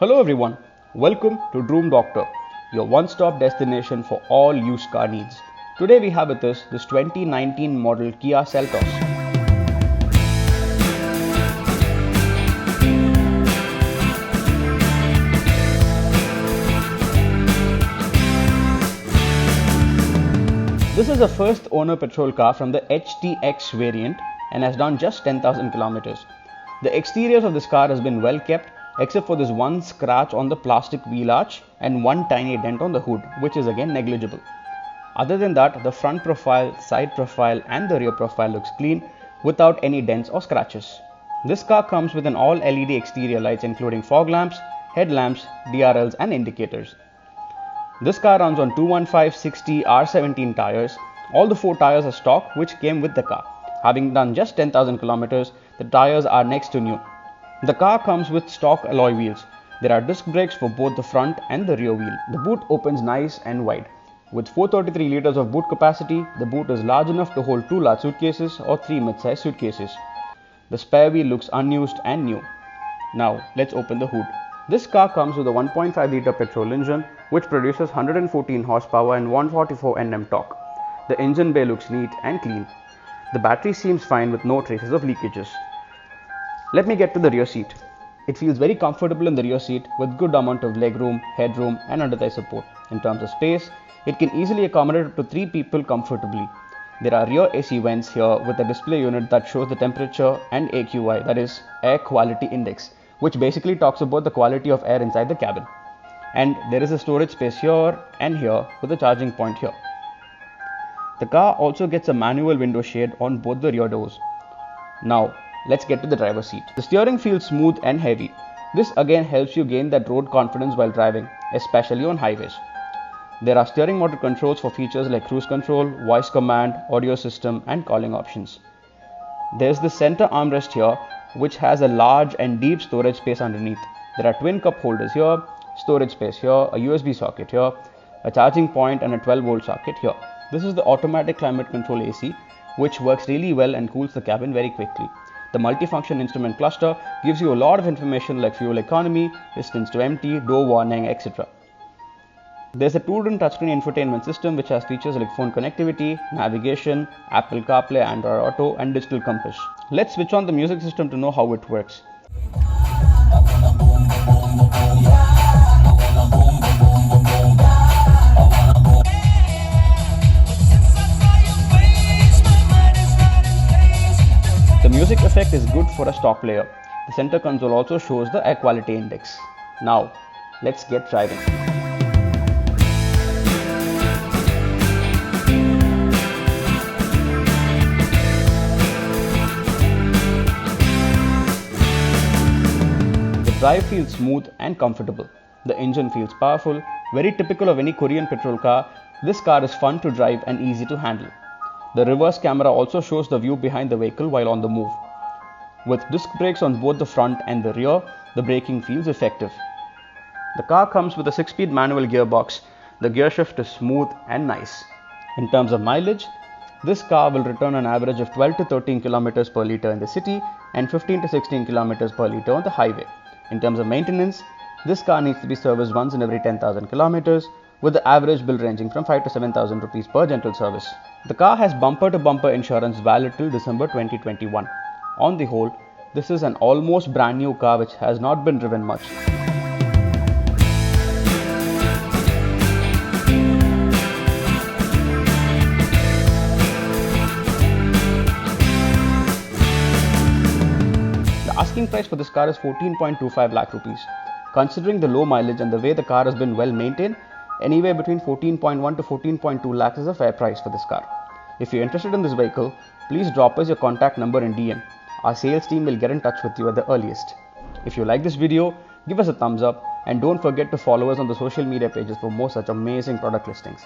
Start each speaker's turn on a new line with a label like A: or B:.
A: Hello everyone, welcome to Droom Doctor, your one-stop destination for all used car needs. Today we have with us this 2019 model Kia Seltos. This is a first owner petrol car from the HTX variant and has done just 10,000 kilometers. The exterior of this car has been well kept except for this one scratch on the plastic wheel arch and one tiny dent on the hood, which is again negligible. Other than that, the front profile, side profile and the rear profile looks clean without any dents or scratches. This car comes with an all LED exterior lights including fog lamps, headlamps, DRLs and indicators. This car runs on 215/60 R17 tires. All the 4 tires are stock which came with the car. Having done just 10,000 kilometers, the tires are next to new. The car comes with stock alloy wheels. There are disc brakes for both the front and the rear wheel. The boot opens nice and wide. With 433 liters of boot capacity, the boot is large enough to hold 2 large suitcases or 3 mid-size suitcases. The spare wheel looks unused and new. Now let's open the hood. This car comes with a 1.5 liter petrol engine which produces 114 horsepower and 144 Nm torque. The engine bay looks neat and clean. The battery seems fine with no traces of leakages. Let me get to the rear seat. It feels very comfortable in the rear seat with good amount of legroom, headroom and under-thigh support. In terms of space, it can easily accommodate up to 3 people comfortably. There are rear AC vents here with a display unit that shows the temperature and AQI, that is Air Quality Index, which basically talks about the quality of air inside the cabin. And there is a storage space here and here with a charging point here. The car also gets a manual window shade on both the rear doors. Now, let's get to the driver's seat. The steering feels smooth and heavy. This again helps you gain that road confidence while driving, especially on highways. There are steering motor controls for features like cruise control, voice command, audio system and calling options. There's the center armrest here which has a large and deep storage space underneath. There are twin cup holders here, storage space here, a USB socket here, a charging point and a 12-volt socket here. This is the automatic climate control AC which works really well and cools the cabin very quickly. The multifunction instrument cluster gives you a lot of information like fuel economy, distance to empty, door warning, etc. There's a 2-tone touchscreen infotainment system which has features like phone connectivity, navigation, Apple CarPlay, Android Auto and digital compass. Let's switch on the music system to know how it works. The music effect is good for a stock player. The center console also shows the air quality index. Now, let's get driving. The drive feels smooth and comfortable. The engine feels powerful. Very typical of any Korean petrol car, this car is fun to drive and easy to handle. The reverse camera also shows the view behind the vehicle while on the move. With disc brakes on both the front and the rear, the braking feels effective. The car comes with a 6-speed manual gearbox. The gear shift is smooth and nice. In terms of mileage, this car will return an average of 12 to 13 km per litre in the city and 15 to 16 km per litre on the highway. In terms of maintenance, this car needs to be serviced once in every 10,000 km, with the average bill ranging from 5 to 7,000 rupees per general service. The car has bumper-to-bumper insurance valid till December 2021. On the whole, this is an almost brand new car which has not been driven much. The asking price for this car is 14.25 lakh rupees. Considering the low mileage and the way the car has been well maintained, anywhere between 14.1 to 14.2 lakhs is a fair price for this car. If you're interested in this vehicle, please drop us your contact number in DM. Our sales team will get in touch with you at the earliest. If you like this video, give us a thumbs up and don't forget to follow us on the social media pages for more such amazing product listings.